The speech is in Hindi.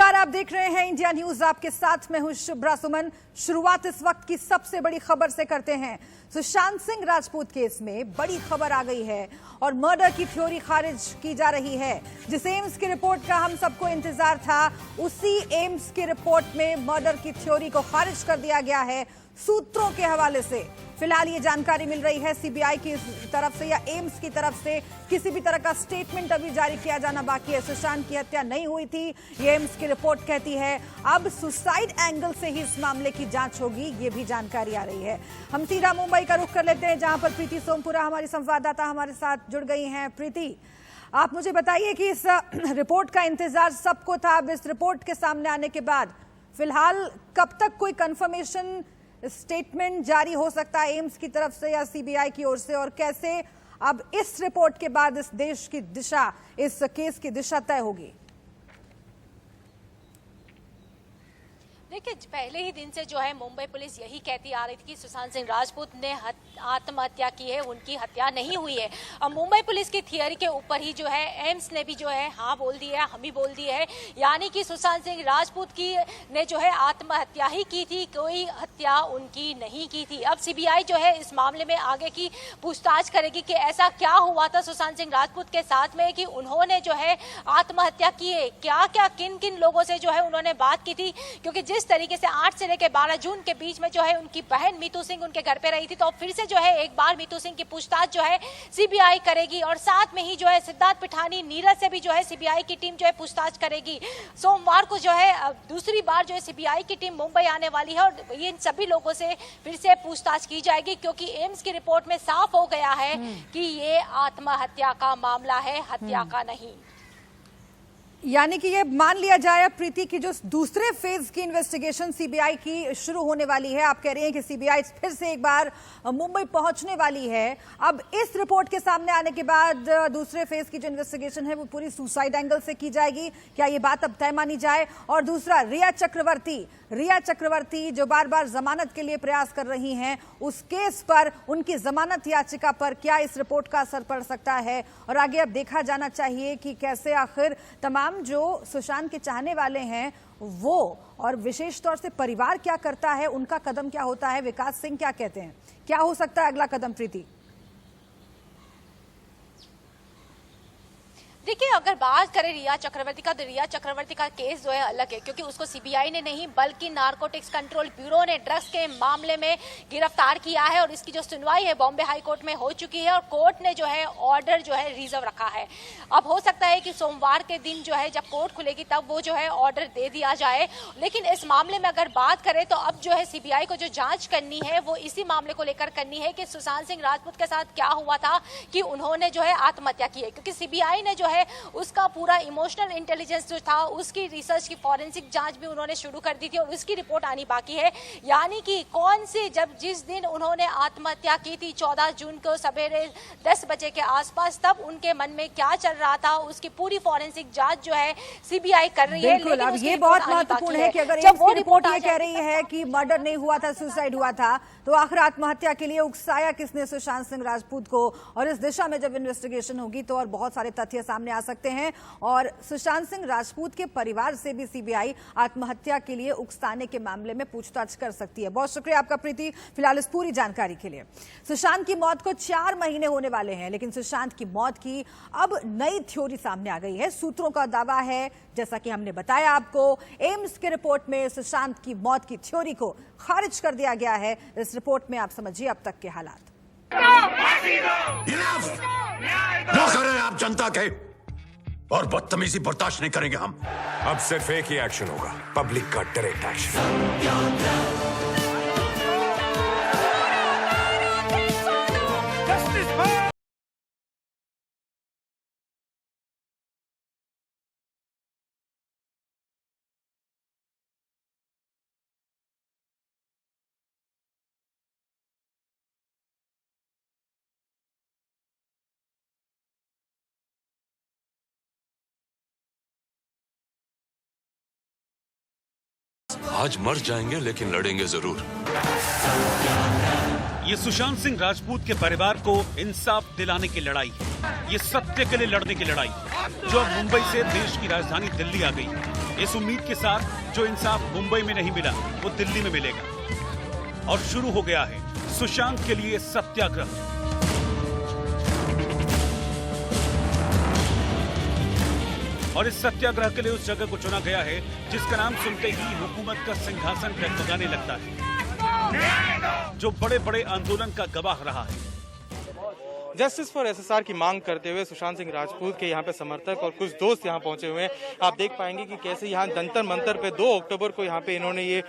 नमस्कार, आप देख रहे हैं इंडिया न्यूज। आपके साथ मैं हूं शुभ्रा सुमन। शुरुआत इस वक्त की सबसे बड़ी खबर से करते हैं। सुशांत सिंह राजपूत केस में बड़ी खबर आ गई है और मर्डर की थ्योरी खारिज की जा रही है। जिस एम्स की रिपोर्ट का हम सबको इंतजार था, उसी एम्स की रिपोर्ट में मर्डर की थ्योरी को खारिज कर दिया गया है सूत्रों के हवाले से। फिलहाल ये जानकारी मिल रही है सीबीआई की तरफ से या एम्स की तरफ से। किसी भी तरह का स्टेटमेंट अभी जारी किया जाना बाकी है। सुशांत की हत्या नहीं हुई थी, ये एम्स की रिपोर्ट कहती है। अब सुसाइड एंगल से ही इस मामले की जांच होगी, ये भी जानकारी आ रही है। हम सीधा मुंबई का रुख कर लेते हैं, जहां पर प्रीति सोमपुरा हमारी संवाददाता हमारे साथ जुड़ गई हैं। प्रीति, आप मुझे बताइए कि इस रिपोर्ट का इंतजार सबको था। अब इस रिपोर्ट के सामने आने के बाद फिलहाल कब तक कोई कंफर्मेशन स्टेटमेंट जारी हो सकता है एम्स की तरफ से या सीबीआई की ओर से, और कैसे अब इस रिपोर्ट के बाद इस देश की दिशा, इस केस की दिशा तय होगी? देखिए, पहले ही दिन से जो है मुंबई पुलिस यही कहती आ रही थी कि सुशांत सिंह राजपूत ने आत्महत्या की है, उनकी हत्या नहीं हुई है। अब मुंबई पुलिस की थियरी के ऊपर ही जो है एम्स ने भी जो है हाँ बोल दी है, हम ही बोल दिए है, यानी कि सुशांत सिंह राजपूत की ने जो है आत्महत्या ही की थी, कोई हत्या उनकी नहीं की थी। अब सीबीआई जो है इस मामले में आगे की पूछताछ करेगी कि ऐसा क्या हुआ था सुशांत सिंह राजपूत के साथ में कि उन्होंने जो है आत्महत्या की है। क्या क्या किन किन लोगों से जो है उन्होंने बात की थी, क्योंकि जिस तरीके से 8 से लेकर 12 जून के बीच में जो है उनकी बहन मीतू सिंह उनके घर पे रही थी, तो फिर से जो है एक बार मीतू सिंह की पूछताछ जो है सीबीआई करेगी। और साथ में ही जो है सिद्धार्थ पिठानी, नीरज से भी जो है सीबीआई की टीम जो है पूछताछ करेगी। सोमवार को जो है दूसरी बार जो है सीबीआई की टीम मुंबई आने वाली है और इन सभी लोगों से फिर से पूछताछ की जाएगी, क्योंकि एम्स की रिपोर्ट में साफ हो गया है कि ये आत्महत्या का मामला है, हत्या का नहीं। यानी कि ये मान लिया जाए प्रीति की जो दूसरे फेज की इन्वेस्टिगेशन सीबीआई की शुरू होने वाली है। आप कह रही हैं कि सीबीआई फिर से एक बार मुंबई पहुंचने वाली है। अब इस रिपोर्ट के सामने आने के बाद दूसरे फेज की जो इन्वेस्टिगेशन है वो पूरी सुसाइड एंगल से की जाएगी, क्या ये बात अब तय मानी जाए? और दूसरा, रिया चक्रवर्ती जो बार बार जमानत के लिए प्रयास कर रही हैं, उस केस पर, उनकी जमानत याचिका पर क्या इस रिपोर्ट का असर पड़ सकता है? और आगे अब देखा जाना चाहिए कि कैसे आखिर तमाम जो सुशांत के चाहने वाले हैं वो, और विशेष तौर से परिवार क्या करता है, उनका कदम क्या होता है, विकास सिंह क्या कहते हैं, क्या हो सकता है अगला कदम? प्रीति, देखिए, अगर बात करें रिया चक्रवर्ती का, तो रिया चक्रवर्ती का केस जो है अलग है, क्योंकि उसको सीबीआई ने नहीं बल्कि नारकोटिक्स कंट्रोल ब्यूरो ने ड्रग्स के मामले में गिरफ्तार किया है। और इसकी जो सुनवाई है बॉम्बे हाई कोर्ट में हो चुकी है और कोर्ट ने जो है ऑर्डर जो है रिजर्व रखा है। अब हो सकता है कि सोमवार के दिन जो है जब कोर्ट खुलेगी तब वो जो है ऑर्डर दे दिया जाए। लेकिन इस मामले में अगर बात करें तो अब जो है सीबीआई को जो जांच करनी है वो इसी मामले को लेकर करनी है कि सुशांत सिंह राजपूत के साथ क्या हुआ था कि उन्होंने जो है आत्महत्या की है। क्योंकि सीबीआई ने जो है उसका पूरा इमोशनल इंटेलिजेंस जो था उसकी रिसर्च की फॉरेंसिक जांच भी उन्होंने शुरू कर दी थी और उसकी रिपोर्ट आनी बाकी है। यानी कि कौन सी, जिस दिन उन्होंने आत्महत्या की थी 14 जून को सवेरे 10 बजे के आसपास, तब उनके मन में क्या चल रहा था, उसकी पूरी फॉरेंसिक जांच जो है सीबीआई कर रही है। लेकिन अब ये बहुत महत्वपूर्ण है कि अगर जब वो रिपोर्ट ये कह रही है कि मर्डर नहीं हुआ था, सुसाइड हुआ था, तो आखिर आत्महत्या के लिए उकसाया किसने सुशांत सिंह राजपूत को? और इस दिशा में जब इन्वेस्टिगेशन होगी तो और बहुत सारे तथ्य सामने आ सकते हैं और सुशांत सिंह राजपूत के परिवार से भी सीबीआई आत्महत्या के लिए उकसाने के मामले में पूछताछ कर सकती है। बहुत शुक्रिया आपका प्रीति, फिलहाल इस पूरी जानकारी के लिए। सुशांत की मौत को 4 महीने होने वाले हैं, लेकिन सुशांत की मौत की अब नई थ्योरी सामने आ गई है। सूत्रों का दावा है, जैसा कि हमने बताया आपको, एम्स की रिपोर्ट में सुशांत की मौत की थ्योरी को खारिज कर दिया गया है। इस रिपोर्ट में आप समझिए अब तक के हालात। नौकर हैं आप जनता के और बदतमीजी बर्दाश्त नहीं करेंगे हम। अब सिर्फ एक ही एक्शन होगा, पब्लिक का डायरेक्ट एक्शन। आज मर जाएंगे लेकिन लड़ेंगे जरूर। ये सुशांत सिंह राजपूत के परिवार को इंसाफ दिलाने की लड़ाई है। ये सत्य के लिए लड़ने की लड़ाई जो अब मुंबई से देश की राजधानी दिल्ली आ गई। इस उम्मीद के साथ जो इंसाफ मुंबई में नहीं मिला वो दिल्ली में मिलेगा। और शुरू हो गया है सुशांत के लिए सत्याग्रह। और इस सत्याग्रह के लिए उस जगह को चुना गया है जिसका नाम सुनते ही हुकूमत का सिंहासन डगमगाने लगता है, जो बड़े बड़े आंदोलन का गवाह रहा है। जस्टिस फॉर एसएसआर की मांग करते हुए सुशांत सिंह राजपूत के यहाँ पे समर्थक और कुछ दोस्त यहाँ पहुंचे हुए हैं। आप देख पाएंगे कि कैसे यहाँ जंतर मंतर पे 2 अक्टूबर को यहाँ पे इन्होंने ये